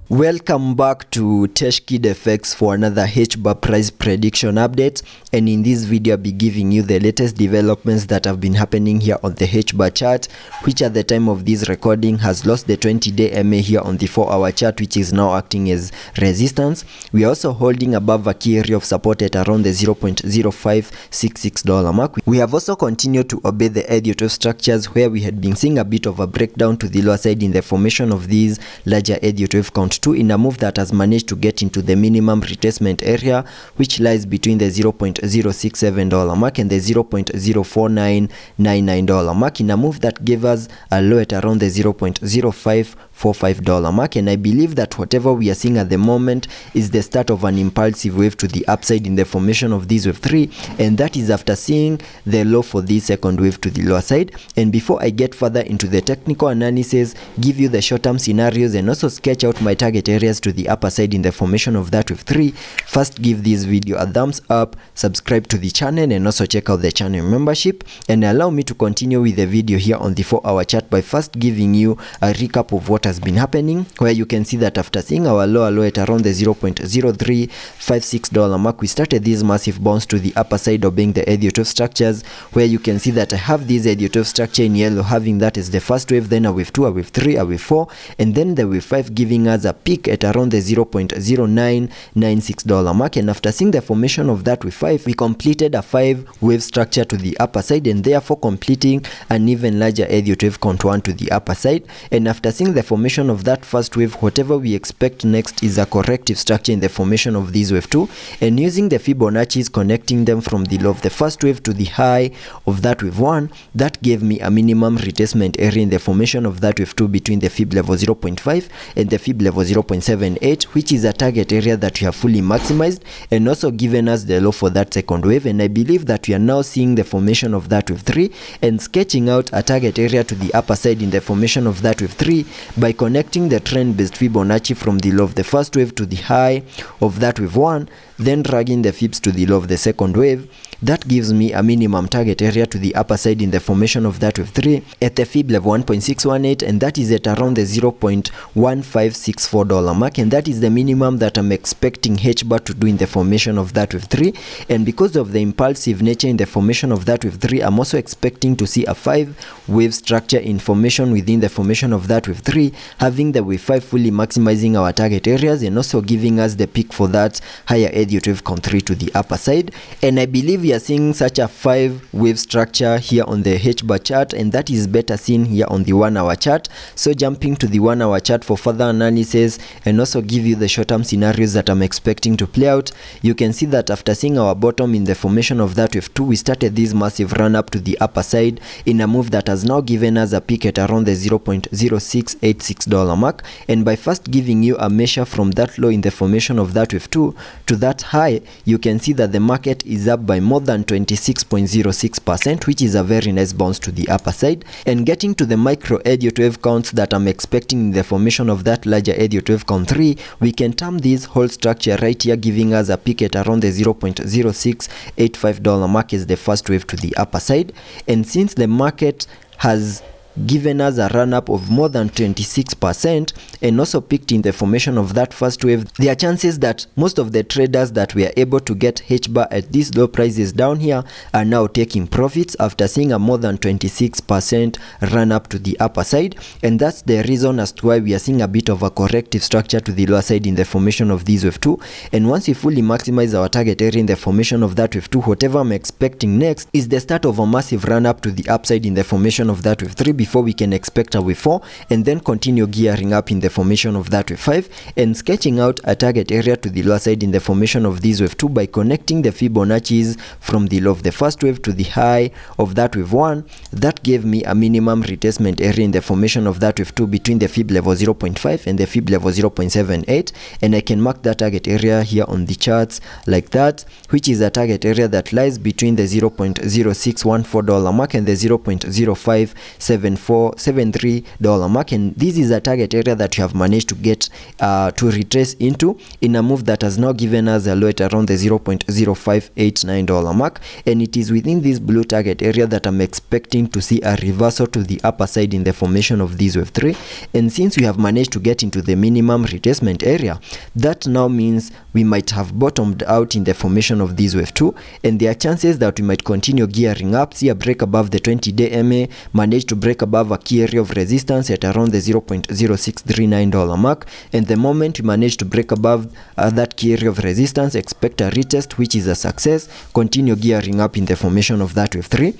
Welcome back to TechKidFX for another Hbar price prediction update, and in this video I'll be giving you the latest developments that have been happening here on the Hbar chart, which at the time of this recording has lost the 20-day MA here on the 4-hour chart, which is now acting as resistance. We are also holding above a key area of support at around the $0.0566 mark. We have also continued to obey the Elliot structures, where we had been seeing a bit of a breakdown to the lower side in the formation of these larger Elliot wave count 2 in a move that has managed to get into the minimum retracement area, which lies between the $0.067 mark and the $0.04999 mark, in a move that gave us a low at around the $0.0545 mark. And I believe that whatever we are seeing at the moment is the start of an impulsive wave to the upside in the formation of this wave 3, and that is after seeing the low for this second wave to the lower side. And before I get further into the technical analysis, give you the short-term scenarios, and also sketch out my target areas to the upper side in the formation of that wave 3, first give this video a thumbs up, subscribe to the channel, and also check out the channel membership. And allow me to continue with the video here on the 4-hour chart by first giving you a recap of what has been happening, where you can see that after seeing our lower low at around the $0.0356 mark, we started this massive bounce to the upper side, obeying the Elliot wave structures, where you can see that I have this Elliot wave structure in yellow, having that as the first wave, then a wave 2, a wave 3, a wave 4, and then the wave 5 giving us a peak at around the $0.0996 mark. And after seeing the formation of that wave 5, we completed a 5-wave structure to the upper side, and therefore completing an even larger Elliot wave count 1 to the upper side. And after seeing the formation of that first wave, whatever we expect next is a corrective structure in the formation of this wave 2, and using the Fibonacci's, connecting them from the low of the first wave to the high of that wave 1, that gave me a minimum retracement area in the formation of that wave 2 between the fib level 0.5 and the fib level 0.78, which is a target area that we have fully maximized, and also given us the low for that second wave. And I believe that we are now seeing the formation of that wave 3 and sketching out a target area to the upper side in the formation of that wave 3 by connecting the trend-based Fibonacci from the low of the first wave to the high of that wave 1, then dragging the fibs to the low of the second wave. That gives me a minimum target area to the upper side in the formation of that wave 3 at the fib level 1.618, and that is at around the $0.1564 mark, and that is the minimum that I'm expecting Hbar to do in the formation of that wave 3. And because of the impulsive nature in the formation of that wave 3, I'm also expecting to see a 5-wave structure in formation within the formation of that wave 3, having the wave 5 fully maximizing our target areas and also giving us the peak for that higher Elliot wave count 3 to the upper side. And I believe we are seeing such a 5-wave structure here on the Hbar chart, and that is better seen here on the 1-hour chart. So jumping to the 1-hour chart for further analysis and also give you the short-term scenarios that I'm expecting to play out, you can see that after seeing our bottom in the formation of that wave 2, we started this massive run up to the upper side in a move that has now given us a peak at around the $0.0686 mark. And by first giving you a measure from that low in the formation of that wave 2 to that high, you can see that the market is up by more than 26.06%, which is a very nice bounce to the upper side. And getting to the micro Elliot wave counts that I'm expecting in the formation of that larger Elliot wave count 3, we can term this whole structure right here, giving us a peak at around the $0.0685 mark as the first wave to the upper side. And since the market has given us a run-up of more than 26% and also peaked in the formation of that first wave, there are chances that most of the traders that were able to get Hbar at these low prices down here are now taking profits after seeing a more than 26% run-up to the upper side. And that's the reason as to why we are seeing a bit of a corrective structure to the lower side in the formation of this wave 2. And once we fully maximize our target area in the formation of that wave 2, whatever I'm expecting next is the start of a massive run-up to the upside in the formation of that wave 3 before we can expect a wave 4, and then continue gearing up in the formation of that wave 5 and sketching out a target area to the lower side in the formation of this wave 2 by connecting the Fibonacci's from the low of the first wave to the high of that wave 1. That gave me a minimum retracement area in the formation of that wave 2 between the fib level 0.5 and the fib level 0.78, and I can mark that target area here on the charts like that, which is a target area that lies between the $0.0614 mark and the $0.0574 $73 mark, and this is a target area that we have managed to get to retrace into in a move that has now given us a low at around the $0.0589 mark, and it is within this blue target area that I'm expecting to see a reversal to the upper side in the formation of this wave 3. And since we have managed to get into the minimum retracement area, that now means we might have bottomed out in the formation of this wave 2, and there are chances that we might continue gearing up, see a break above the 20-day MA, manage to break above a key area of resistance at around the $0.0639 mark, and the moment we manage to break above that key area of resistance, expect a retest, which is a success, continue gearing up in the formation of that wave 3.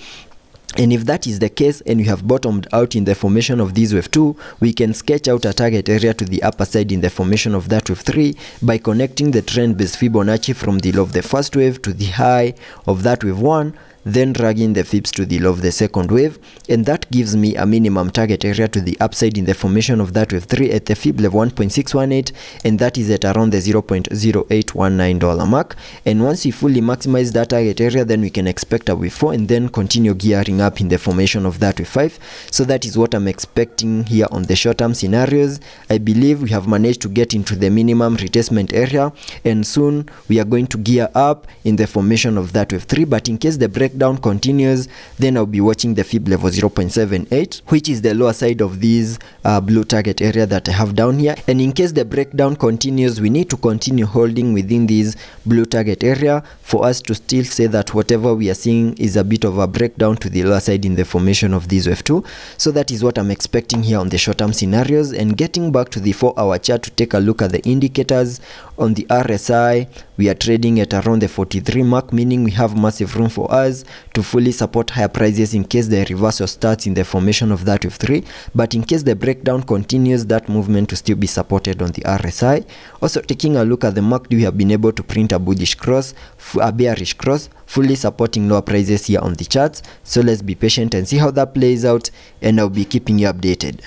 And if that is the case and we have bottomed out in the formation of this wave 2, we can sketch out a target area to the upper side in the formation of that wave 3 by connecting the trend-based Fibonacci from the low of the first wave to the high of that wave 1, then dragging the Fibs to the low of the second wave, and that gives me a minimum target area to the upside in the formation of that wave 3 at the Fib level 1.618, and that is at around the $0.0819 mark. And once we fully maximize that target area, then we can expect a wave 4 and then continue gearing up in the formation of that wave 5. So that is what I'm expecting here on the short-term scenarios. I believe we have managed to get into the minimum retracement area, and soon we are going to gear up in the formation of that wave 3. But in case the breakdown continues, then I'll be watching the Fib level 0.78, which is the lower side of this blue target area that I have down here. And in case the breakdown continues, we need to continue holding within this blue target area for us to still say that whatever we are seeing is a bit of a breakdown to the lower side in the formation of this wave 2. So that is what I'm expecting here on the short-term scenarios. And getting back to the 4-hour chart to take a look at the indicators, on the RSI, we are trading at around the 43 mark, meaning we have massive room for us to fully support higher prices in case the reversal starts in the formation of that wave 3. But in case the breakdown continues, that movement will still be supported on the RSI. Also taking a look at the market, we have been able to print a bullish cross, a bearish cross, fully supporting lower prices here on the charts. So let's be patient and see how that plays out, and I'll be keeping you updated.